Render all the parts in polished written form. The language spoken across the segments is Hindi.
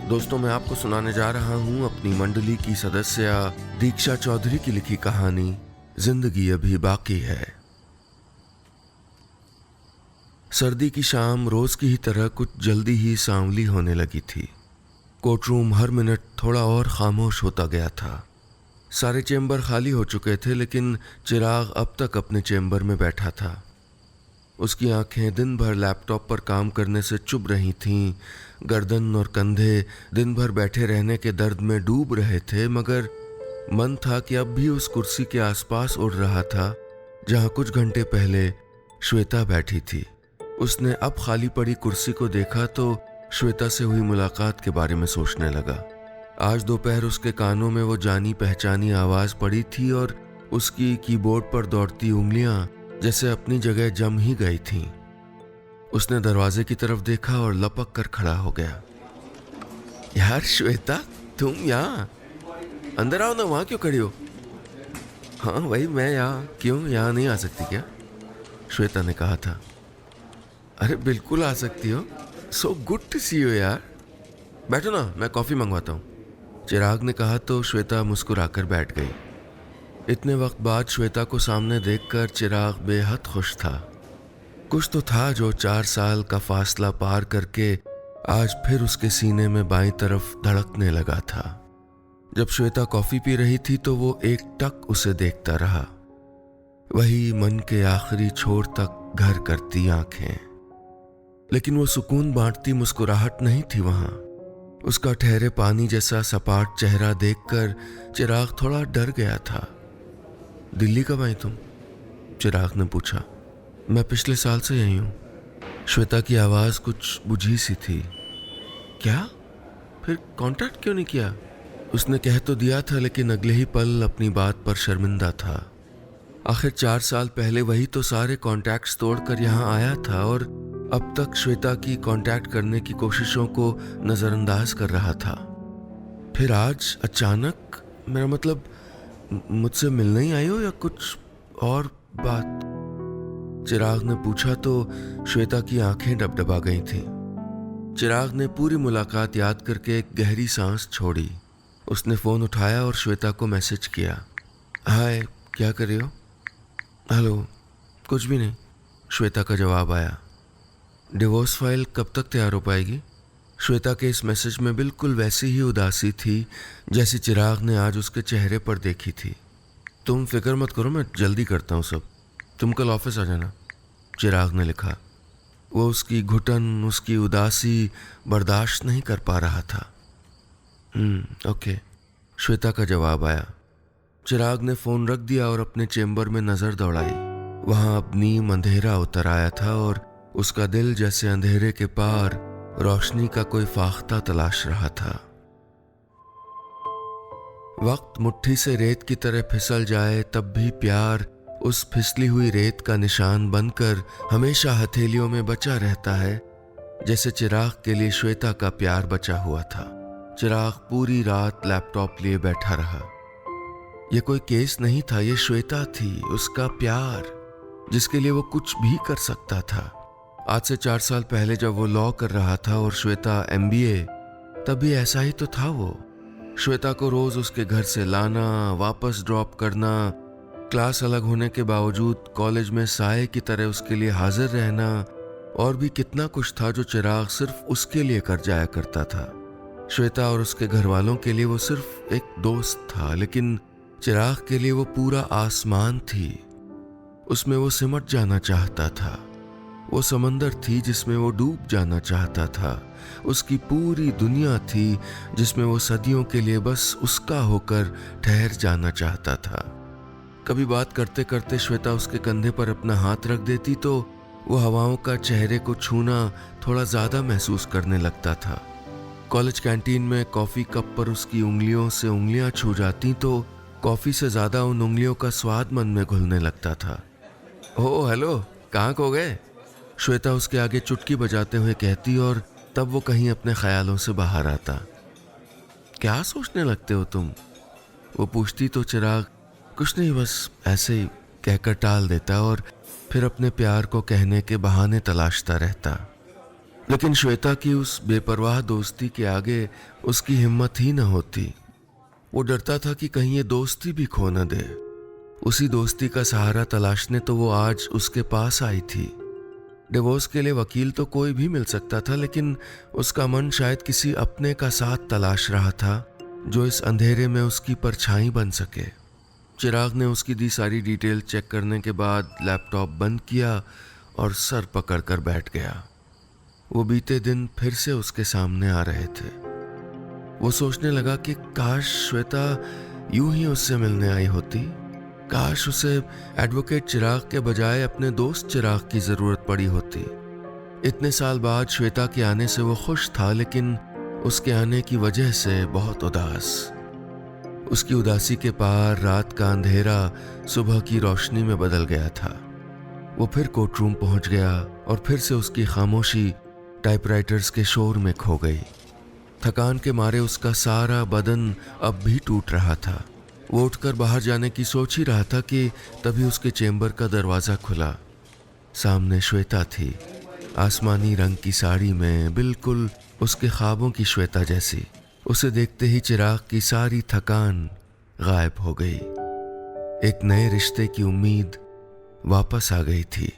दोस्तों, मैं आपको सुनाने जा रहा हूँ अपनी मंडली की सदस्य दीक्षा चौधरी की लिखी कहानी जिंदगी अभी बाकी है। सर्दी की शाम रोज की ही तरह कुछ जल्दी ही सांवली होने लगी थी। कोर्टरूम हर मिनट थोड़ा और खामोश होता गया था। सारे चेंबर खाली हो चुके थे, लेकिन चिराग अब तक अपने चेंबर में बैठा था। उसकी आंखें दिन भर लैपटॉप पर काम करने से चुभ रही थीं। गर्दन और कंधे दिन भर बैठे रहने के दर्द में डूब रहे थे, मगर मन था कि अब भी उस कुर्सी के आसपास उड़ रहा था जहां कुछ घंटे पहले श्वेता बैठी थी। उसने अब खाली पड़ी कुर्सी को देखा तो श्वेता से हुई मुलाकात के बारे में सोचने लगा। आज दोपहर उसके कानों में वो जानी पहचानी आवाज पड़ी थी और उसकी कीबोर्ड पर दौड़ती उंगलियां जैसे अपनी जगह जम ही गई थीं। उसने दरवाजे की तरफ देखा और लपक कर खड़ा हो गया। यार श्वेता, तुम यहाँ? अंदर आओ ना, वहां क्यों खड़ी हो? हाँ भाई, मैं यहाँ। क्यों, यहाँ नहीं आ सकती क्या? श्वेता ने कहा था। अरे बिल्कुल आ सकती हो। So good to see you यार। बैठो ना, मैं कॉफी मंगवाता हूँ, चिराग ने कहा तो श्वेता मुस्कुराकर बैठ गई। इतने वक्त बाद श्वेता को सामने देखकर चिराग बेहद खुश था। कुछ तो था जो 4 साल का फासला पार करके आज फिर उसके सीने में बाईं तरफ धड़कने लगा था। जब श्वेता कॉफी पी रही थी तो वो एकटक उसे देखता रहा। वही मन के आखिरी छोर तक घर करती आंखें, लेकिन वो सुकून बांटती मुस्कुराहट नहीं थी वहां। उसका ठहरे पानी जैसा सपाट चेहरा देखकर चिराग थोड़ा डर गया था। दिल्ली कब आई तुम? चिराग ने पूछा। मैं पिछले साल से यही हूँ। श्वेता की आवाज कुछ बुझी सी थी। क्या? फिर कांटेक्ट क्यों नहीं किया? उसने कह तो दिया था, लेकिन अगले ही पल अपनी बात पर शर्मिंदा था। आखिर 4 साल पहले वही तो सारे कॉन्टैक्ट्स तोड़कर यहाँ आया था और अब तक श्वेता की कांटेक्ट करने की कोशिशों को नजरअंदाज कर रहा था। फिर आज अचानक, मेरा मतलब मुझसे मिलने ही आई हो या कुछ और बात? चिराग ने पूछा तो श्वेता की आंखें डबडबा गई थीं। चिराग ने पूरी मुलाकात याद करके एक गहरी सांस छोड़ी। उसने फोन उठाया और श्वेता को मैसेज किया। हाय, क्या कर रही हो? हेलो, कुछ भी नहीं, श्वेता का जवाब आया। डिवोर्स फाइल कब तक तैयार हो पाएगी? श्वेता के इस मैसेज में बिल्कुल वैसी ही उदासी थी जैसी चिराग ने आज उसके चेहरे पर देखी थी। तुम फिक्र मत करो, मैं जल्दी करता हूँ सब। तुम कल ऑफिस आ जाना, चिराग ने लिखा। वो उसकी घुटन, उसकी उदासी बर्दाश्त नहीं कर पा रहा था। ओके, श्वेता का जवाब आया। चिराग ने फोन रख दिया और अपने चेंबर में नजर दौड़ाई। वहां अब नीम अंधेरा उतर आया था और उसका दिल जैसे अंधेरे के पार रोशनी का कोई फाख्ता तलाश रहा था। वक्त मुट्ठी से रेत की तरह फिसल जाए तब भी प्यार उस फिसली हुई रेत का निशान बनकर हमेशा हथेलियों में बचा रहता है, जैसे चिराग के लिए श्वेता का प्यार बचा हुआ था। चिराग पूरी रात लैपटॉप लिए बैठा रहा। यह कोई केस नहीं था, यह श्वेता थी, उसका प्यार, जिसके लिए वो कुछ भी कर सकता था। आज से 4 साल पहले जब वो लॉ कर रहा था और श्वेता MBA, तब भी ऐसा ही तो था। वो श्वेता को रोज उसके घर से लाना, वापस ड्रॉप करना, क्लास अलग होने के बावजूद कॉलेज में साये की तरह उसके लिए हाजिर रहना, और भी कितना कुछ था जो चिराग सिर्फ उसके लिए कर जाया करता था। श्वेता और उसके घर वालों के लिए वो सिर्फ एक दोस्त था, लेकिन चिराग के लिए वो पूरा आसमान थी। उसमें वो सिमट जाना चाहता था। वो समंदर थी जिसमें वो डूब जाना चाहता था। उसकी पूरी दुनिया थी जिसमें वो सदियों के लिए बस उसका होकर ठहर जाना चाहता था। कभी बात करते करते श्वेता उसके कंधे पर अपना हाथ रख देती तो वो हवाओं का चेहरे को छूना थोड़ा ज्यादा महसूस करने लगता था। कॉलेज कैंटीन में कॉफी कप पर उसकी उंगलियों से उंगलियां छू जाती तो कॉफी से ज्यादा उन उंगलियों का स्वाद मन में घुलने लगता था। ओह हेलो, कहाँ खो गए? श्वेता उसके आगे चुटकी बजाते हुए कहती और तब वो कहीं अपने ख्यालों से बाहर आता। क्या सोचने लगते हो तुम? वो पूछती तो चिराग कुछ नहीं, बस ऐसे ही कहकर टाल देता और फिर अपने प्यार को कहने के बहाने तलाशता रहता। लेकिन श्वेता की उस बेपरवाह दोस्ती के आगे उसकी हिम्मत ही न होती। वो डरता था कि कहीं ये दोस्ती भी खो न दे। उसी दोस्ती का सहारा तलाशने तो वो आज उसके पास आई थी। डिवोर्स के लिए वकील तो कोई भी मिल सकता था, लेकिन उसका मन शायद किसी अपने का साथ तलाश रहा था जो इस अंधेरे में उसकी परछाई बन सके। चिराग ने उसकी दी सारी डिटेल चेक करने के बाद लैपटॉप बंद किया और सर पकड़कर बैठ गया। वो बीते दिन फिर से उसके सामने आ रहे थे। वो सोचने लगा कि काश श्वेता यूं ही उससे मिलने आई होती। काश उसे एडवोकेट चिराग के बजाय अपने दोस्त चिराग की जरूरत पड़ी होती। इतने साल बाद श्वेता के आने से वो खुश था, लेकिन उसके आने की वजह से बहुत उदास। उसकी उदासी के पार रात का अंधेरा सुबह की रोशनी में बदल गया था। वो फिर कोर्ट रूम पहुंच गया और फिर से उसकी खामोशी टाइपराइटर्स के शोर में खो गई। थकान के मारे उसका सारा बदन अब भी टूट रहा था। वो उठकर बाहर जाने की सोच ही रहा था कि तभी उसके चेंबर का दरवाज़ा खुला। सामने श्वेता थी, आसमानी रंग की साड़ी में, बिल्कुल उसके ख्वाबों की श्वेता जैसी। उसे देखते ही चिराग की सारी थकान गायब हो गई। एक नए रिश्ते की उम्मीद वापस आ गई थी।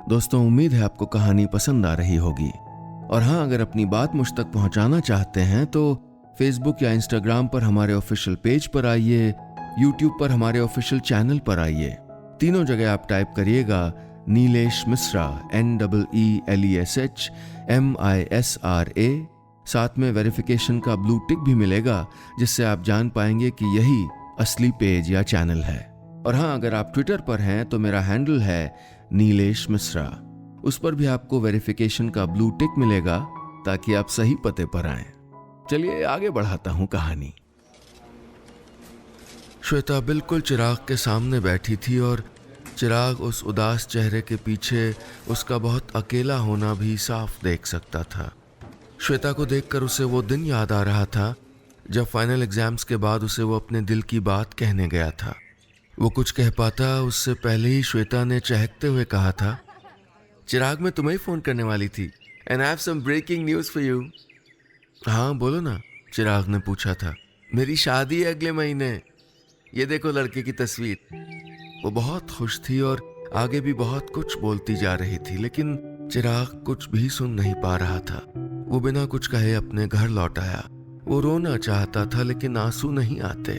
दोस्तों, उम्मीद है आपको कहानी पसंद आ रही होगी। और हाँ, अगर अपनी बात मुझ तक पहुंचाना चाहते हैं तो फेसबुक या इंस्टाग्राम पर हमारे ऑफिशियल पेज पर आइए, यूट्यूब पर हमारे ऑफिशियल चैनल पर आइए। तीनों जगह आप टाइप करिएगा नीलेश मिश्रा, NEELESHMISRA। साथ में वेरिफिकेशन का ब्लू टिक भी मिलेगा, जिससे आप जान पाएंगे कि यही असली पेज या चैनल है। और हाँ, अगर आप ट्विटर पर हैं तो मेरा हैंडल है नीलेश मिश्रा। उस पर भी आपको वेरिफिकेशन का ब्लू टिक मिलेगा ताकि आप सही पते पर आएं। चलिए आगे बढ़ाता हूं कहानी। श्वेता बिल्कुल चिराग के सामने बैठी थी और चिराग उस उदास चेहरे के पीछे उसका बहुत अकेला होना भी साफ देख सकता था। श्वेता को देखकर उसे वो दिन याद आ रहा था जब फाइनल एग्जाम्स के बाद उसे वो अपने दिल की बात कहने गया था। वो कुछ कह पाता उससे पहले ही श्वेता ने चहकते हुए कहा था, चिराग मैं तुम्हें फोन करने वाली थी, and I have some breaking news for you. हाँ बोलो ना, चिराग ने पूछा था। मेरी शादी है अगले महीने, ये देखो लड़के की तस्वीर। वो बहुत खुश थी और आगे भी बहुत कुछ बोलती जा रही थी, लेकिन चिराग कुछ भी सुन नहीं पा रहा था। वो बिना कुछ कहे अपने घर लौट आया। वो रोना चाहता था लेकिन आंसू नहीं आते।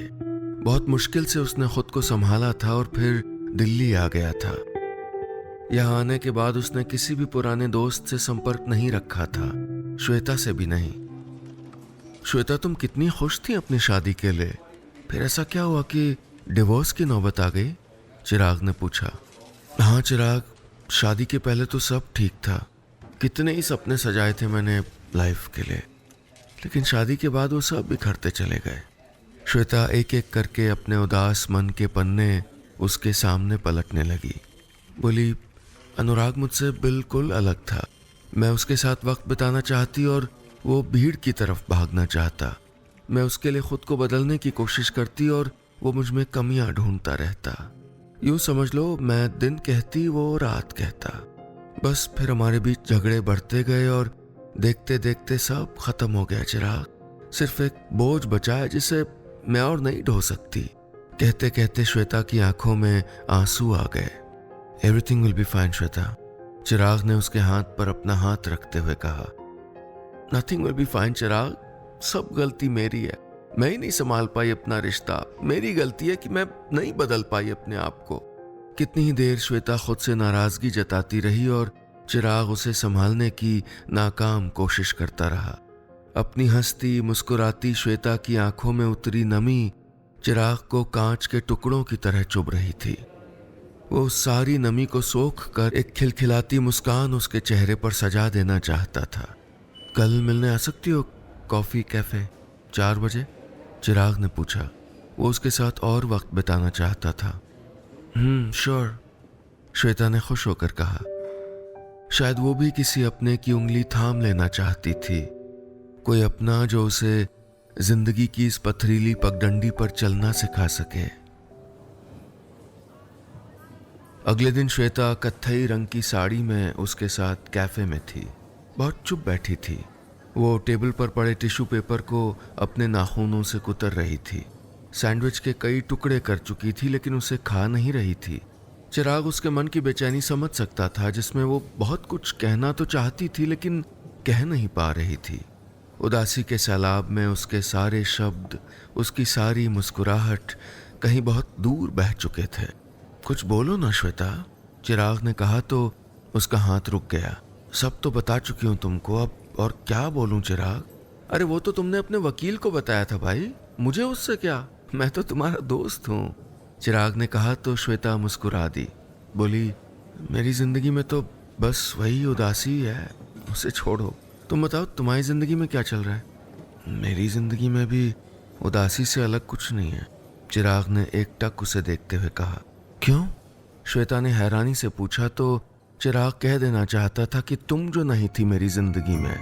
बहुत मुश्किल से उसने खुद को संभाला था और फिर दिल्ली आ गया था। यहाँ आने के बाद उसने किसी भी पुराने दोस्त से संपर्क नहीं रखा था, श्वेता से भी नहीं। श्वेता, तुम कितनी खुश थी अपनी शादी के लिए, फिर ऐसा क्या हुआ कि डिवोर्स की नौबत आ गई? चिराग ने पूछा। हाँ चिराग, शादी के पहले तो सब ठीक था। कितने ही सपने सजाए थे मैंने लाइफ के लिए, लेकिन शादी के बाद वो सब बिखरते चले गए। श्वेता एक एक करके अपने उदास मन के पन्ने उसके सामने पलटने लगी। बोली, अनुराग मुझसे बिल्कुल अलग था। मैं उसके साथ वक्त बिताना चाहती और वो भीड़ की तरफ भागना चाहता। मैं उसके लिए खुद को बदलने की कोशिश करती और वो मुझ में कमियां ढूंढता रहता। यूं समझ लो, मैं दिन कहती वो रात कहता। बस फिर हमारे बीच झगड़े बढ़ते गए और देखते देखते सब खत्म हो गया चिराग। सिर्फ एक बोझ बचा है जिसे मैं और नहीं ढो सकती। कहते कहते श्वेता की आंखों में आंसू आ गए। Everything will be fine Shweta, Chirag ने उसके हाथ पर अपना हाथ रखते हुए कहा। Nothing will be fine Chirag, सब गलती मेरी है। मैं ही नहीं संभाल पाई अपना रिश्ता। मेरी गलती है कि मैं नहीं बदल पाई अपने आप को। कितनी ही देर श्वेता खुद से नाराजगी जताती रही और चिराग उसे संभालने की नाकाम कोशिश करता रहा। अपनी हंसती मुस्कुराती श्वेता की आंखों में उतरी नमी चिराग को कांच के टुकड़ों की तरह चुभ रही थी। वो उस सारी नमी को सोख कर एक खिलखिलाती मुस्कान उसके चेहरे पर सजा देना चाहता था। कल मिलने आ सकती हो कॉफी कैफे 4 बजे? चिराग ने पूछा। वो उसके साथ और वक्त बिताना चाहता था। श्योर, श्वेता ने खुश होकर कहा। शायद वो भी किसी अपने की उंगली थाम लेना चाहती थी, कोई अपना जो उसे जिंदगी की इस पथरीली पगडंडी पर चलना सिखा सके। अगले दिन श्वेता कत्थई रंग की साड़ी में उसके साथ कैफे में थी। बहुत चुप बैठी थी। वो टेबल पर पड़े टिश्यू पेपर को अपने नाखूनों से कुतर रही थी। सैंडविच के कई टुकड़े कर चुकी थी लेकिन उसे खा नहीं रही थी। चिराग उसके मन की बेचैनी समझ सकता था, जिसमें वो बहुत कुछ कहना तो चाहती थी लेकिन कह नहीं पा रही थी। उदासी के सैलाब में उसके सारे शब्द, उसकी सारी मुस्कुराहट कहीं बहुत दूर बह चुके थे। कुछ बोलो ना श्वेता, चिराग ने कहा तो उसका हाथ रुक गया। सब तो बता चुकी हूं तुमको, अब और क्या बोलूं चिराग? अरे वो तो तुमने अपने वकील को बताया था भाई, मुझे उससे क्या, मैं तो तुम्हारा दोस्त हूं। चिराग ने कहा तो श्वेता मुस्कुरा दी। बोली, मेरी जिंदगी में तो बस वही उदासी है, उसे छोड़ो। तुम बताओ तुम्हारी जिंदगी में क्या चल रहा है? मेरी जिंदगी में भी उदासी से अलग कुछ नहीं है, चिराग ने एकटक उसे देखते हुए कहा। क्यों? श्वेता ने हैरानी से पूछा तो चिराग कह देना चाहता था कि तुम जो नहीं थी मेरी जिंदगी में।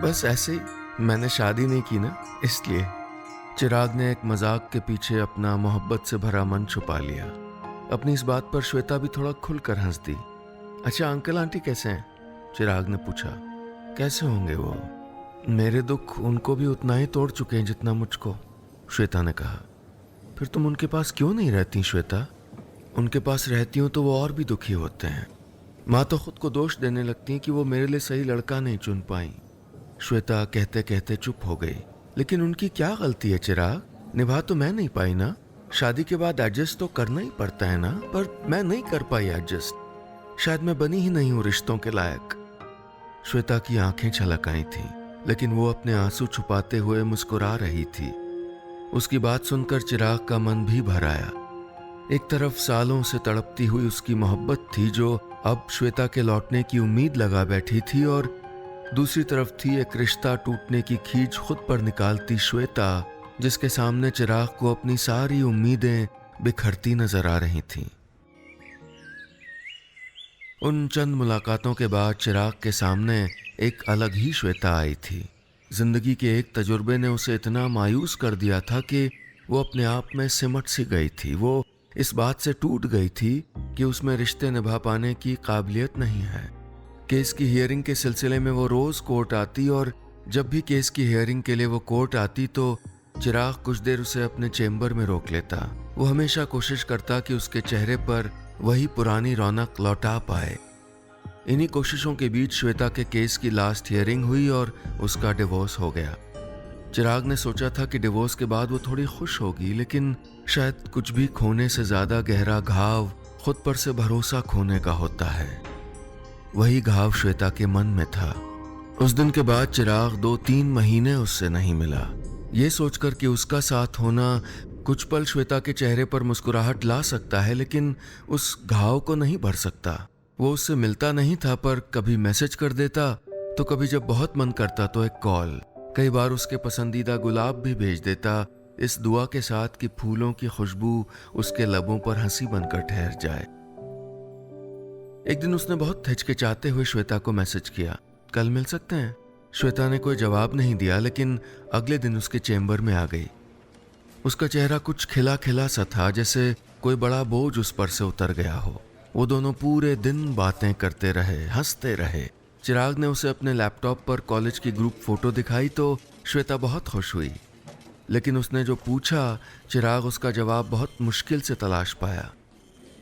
बस ऐसे ही, मैंने शादी नहीं की ना, इसलिए। चिराग ने एक मजाक के पीछे अपना मोहब्बत से भरा मन छुपा लिया। अपनी इस बात पर श्वेता भी थोड़ा खुलकर हंस दी। अच्छा अंकल आंटी कैसे हैं? चिराग ने पूछा। कैसे होंगे वो? मेरे दुख उनको भी उतना ही तोड़ चुके हैं जितना मुझको, श्वेता ने कहा। फिर तुम उनके पास क्यों नहीं रहती श्वेता? उनके पास रहती हूं तो वो और भी दुखी होते हैं। माँ तो खुद को दोष देने लगती है कि वो मेरे लिए सही लड़का नहीं चुन पाई। श्वेता कहते कहते चुप हो गई। लेकिन उनकी क्या गलती है चिराग? निभा तो मैं नहीं पाई ना। शादी के बाद एडजस्ट तो करना ही पड़ता है ना, पर मैं नहीं कर पाई एडजस्ट। शायद मैं बनी ही नहीं हूं रिश्तों के लायक। श्वेता की आंखें छलक आई थीं, लेकिन वो अपने आंसू छुपाते हुए मुस्कुरा रही थी। उसकी बात सुनकर चिराग का मन भी भर आया। एक तरफ सालों से तड़पती हुई उसकी मोहब्बत थी जो अब श्वेता के लौटने की उम्मीद लगा बैठी थी, और दूसरी तरफ थी एक रिश्ता टूटने की खींच खुद पर निकालती श्वेता, जिसके सामने चिराग को अपनी सारी उम्मीदें बिखरती नजर आ रही थीं। उन चंद मुलाकातों के बाद चिराग के सामने एक अलग ही श्वेता आई थी। जिंदगी के एक तजुर्बे ने उसे इतना मायूस कर दिया था कि वो अपने आप में सिमट सी गई थी। वो इस बात से टूट गई थी कि उसमें रिश्ते निभा पाने की काबिलियत नहीं है। केस की हियरिंग के सिलसिले में वो रोज कोर्ट आती, और जब भी केस की हियरिंग के लिए वो कोर्ट आती तो चिराग कुछ देर उसे अपने चेम्बर में रोक लेता। वो हमेशा कोशिश करता कि उसके चेहरे पर वही पुरानी रौनक लौटा पाए। इन्हीं कोशिशों के बीच श्वेता के केस की लास्ट हियरिंग हुई और उसका डिवोर्स हो गया। चिराग ने सोचा था कि डिवोर्स के बाद वो थोड़ी खुश होगी, लेकिन शायद कुछ भी खोने से ज्यादा गहरा घाव खुद पर से भरोसा खोने का होता है। वही घाव श्वेता के मन में था। उस दिन के बाद चिराग 2-3 महीने उससे नहीं मिला। ये सोचकर कि उसका साथ होना कुछ पल श्वेता के चेहरे पर मुस्कुराहट ला सकता है, लेकिन उस घाव को नहीं भर सकता। वो उससे मिलता नहीं था, पर कभी मैसेज कर देता तो कभी जब बहुत मन करता तो एक कॉल। कई बार उसके पसंदीदा गुलाब भी भेज देता, इस दुआ के साथ कि फूलों की खुशबू उसके लबों पर हंसी बनकर ठहर जाए। एक दिन उसने बहुत हिचकिचाते हुए श्वेता को मैसेज किया, कल मिल सकते हैं? श्वेता ने कोई जवाब नहीं दिया, लेकिन अगले दिन उसके चेम्बर में आ गई। उसका चेहरा कुछ खिला खिला सा था, जैसे कोई बड़ा बोझ उस पर से उतर गया हो। वो दोनों पूरे दिन बातें करते रहे, हंसते रहे। चिराग ने उसे अपने लैपटॉप पर कॉलेज की ग्रुप फोटो दिखाई तो श्वेता बहुत खुश हुई, लेकिन उसने जो पूछा चिराग उसका जवाब बहुत मुश्किल से तलाश पाया।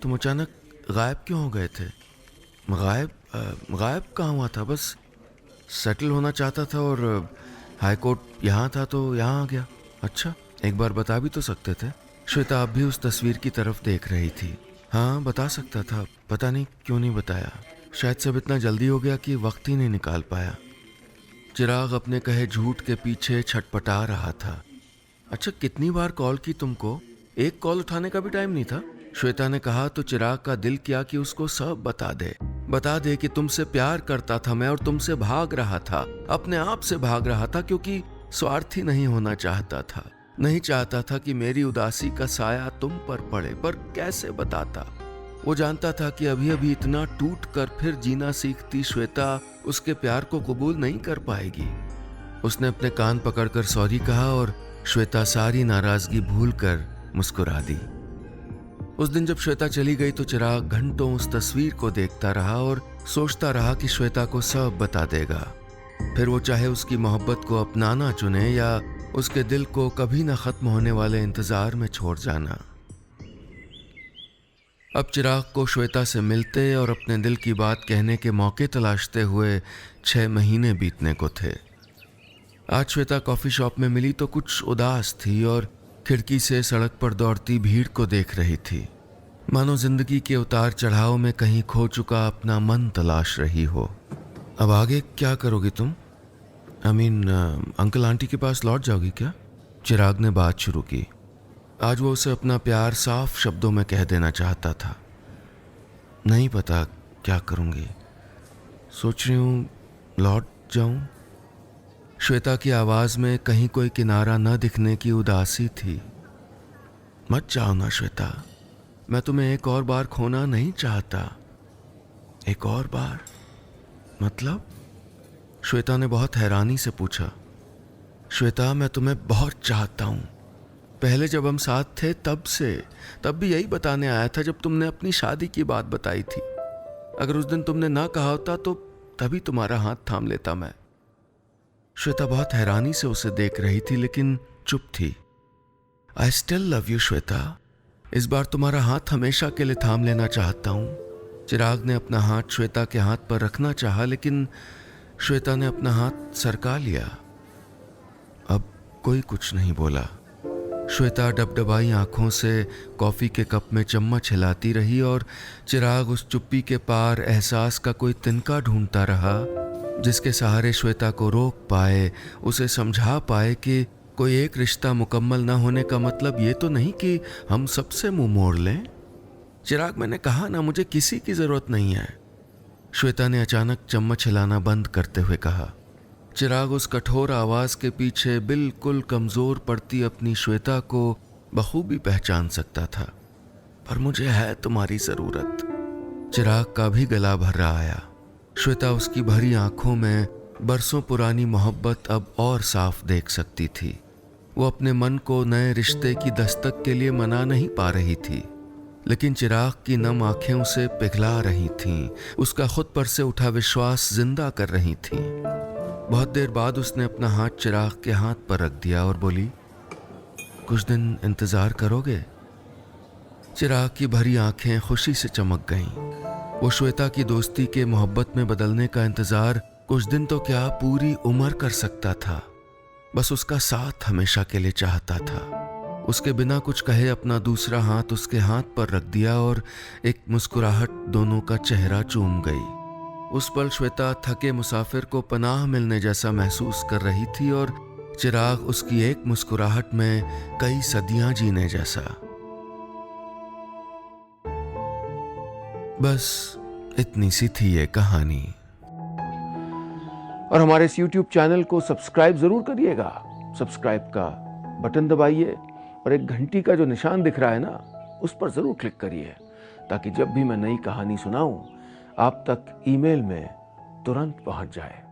तुम अचानक गायब क्यों हो गए थे? गायब कहाँ हुआ था, बस सेटल होना चाहता था और हाई कोर्ट यहाँ था तो यहाँ आ गया। अच्छा, एक बार बता भी तो सकते थे। श्वेता अब भी उस तस्वीर की तरफ देख रही थी। हाँ बता सकता था, पता नहीं क्यों नहीं बताया। शायद सब इतना जल्दी हो गया कि वक्त ही नहीं निकाल पाया। चिराग अपने कहे झूठ के पीछे छटपटा रहा था। अच्छा, कितनी बार कॉल की तुमको? एक कॉल उठाने का भी टाइम नहीं था? श्वेता ने कहा तो चिराग का दिल किया कि उसको सब बता दे कि तुमसे प्यार करता था मैं और तुमसे भाग रहा था, अपने आप से भाग रहा था, क्योंकि स्वार्थी नहीं होना चाहता था। नहीं चाहता था कि मेरी उदासी का साया तुम पर पड़े, पर कैसे बताता? वो जानता था कि अभी अभी इतना टूट कर फिर जीना सीखती श्वेता उसके प्यार को कबूल नहीं कर पाएगी। उसने अपने कान पकड़कर सॉरी कहा और श्वेता सारी नाराजगी भूलकर मुस्कुरा दी। उस दिन जब श्वेता चली गई तो चिराग घंटों उस तस्वीर को देखता रहा और सोचता रहा कि श्वेता को सब बता देगा। फिर वो चाहे उसकी मोहब्बत को अपनाना चुने या उसके दिल को कभी न खत्म होने वाले इंतजार में छोड़ जाना। अब चिराग को श्वेता से मिलते और अपने दिल की बात कहने के मौके तलाशते हुए 6 महीने बीतने को थे। आज श्वेता कॉफी शॉप में मिली तो कुछ उदास थी और खिड़की से सड़क पर दौड़ती भीड़ को देख रही थी, मानो जिंदगी के उतार चढ़ाव में कहीं खो चुका अपना मन तलाश रही हो। अब आगे क्या करोगी तुम? अंकल आंटी के पास लौट जाओगी क्या? चिराग ने बात शुरू की। आज वो उसे अपना प्यार साफ शब्दों में कह देना चाहता था। नहीं पता क्या करूंगी, सोच रही हूँ लौट जाऊं। श्वेता की आवाज में कहीं कोई किनारा न दिखने की उदासी थी। मत जाओ ना श्वेता, मैं तुम्हें एक और बार खोना नहीं चाहता। एक और बार मतलब? श्वेता ने बहुत हैरानी से पूछा। श्वेता, मैं तुम्हें बहुत चाहता हूं। पहले जब हम साथ थे तब भी यही बताने आया था जब तुमने अपनी शादी की बात बताई थी। अगर उस दिन तुमने ना कहा होता तो तभी तुम्हारा हाथ थाम लेता मैं। श्वेता बहुत हैरानी से उसे देख रही थी लेकिन चुप थी। I still love you Shweta, इस बार तुम्हारा हाथ हमेशा के लिए थाम लेना चाहता हूं। चिराग ने अपना हाथ श्वेता के हाथ पर रखना चाहा लेकिन श्वेता ने अपना हाथ सरका लिया। अब कोई कुछ नहीं बोला। श्वेता डबडबाई आंखों से कॉफी के कप में चम्मच हिलाती रही और चिराग उस चुप्पी के पार एहसास का कोई तिनका ढूंढता रहा जिसके सहारे श्वेता को रोक पाए, उसे समझा पाए कि कोई एक रिश्ता मुकम्मल ना होने का मतलब ये तो नहीं कि हम सबसे मुंह मोड़ लें। चिराग, मैंने कहा ना, मुझे किसी की जरूरत नहीं है। श्वेता ने अचानक चम्मच हिलाना बंद करते हुए कहा। चिराग उस कठोर आवाज के पीछे बिल्कुल कमजोर पड़ती अपनी श्वेता को बखूबी पहचान सकता था। पर मुझे है तुम्हारी जरूरत। चिराग का भी गला भर रहा आया। श्वेता उसकी भरी आंखों में बरसों पुरानी मोहब्बत अब और साफ देख सकती थी। वो अपने मन को नए रिश्ते की दस्तक के लिए मना नहीं पा रही थी, लेकिन चिराग की नम आंखें उसे पिघला रही थीं, उसका खुद पर से उठा विश्वास जिंदा कर रही थीं। बहुत देर बाद उसने अपना हाथ चिराग के हाथ पर रख दिया और बोली, कुछ दिन इंतजार करोगे? चिराग की भरी आंखें खुशी से चमक गईं। वो श्वेता की दोस्ती के मोहब्बत में बदलने का इंतजार कुछ दिन तो क्या पूरी उम्र कर सकता था। बस उसका साथ हमेशा के लिए चाहता था। उसके बिना कुछ कहे अपना दूसरा हाथ उसके हाथ पर रख दिया और एक मुस्कुराहट दोनों का चेहरा चूम गई। उस पल श्वेता थके मुसाफिर को पनाह मिलने जैसा महसूस कर रही थी और चिराग उसकी एक मुस्कुराहट में कई सदियां जीने जैसा। बस इतनी सी थी ये कहानी। और हमारे इस YouTube चैनल को सब्सक्राइब जरूर करिएगा। सब्सक्राइब का बटन दबाइए और एक घंटी का जो निशान दिख रहा है ना, उस पर जरूर क्लिक करिए ताकि जब भी मैं नई कहानी सुनाऊं आप तक ईमेल में तुरंत पहुंच जाए।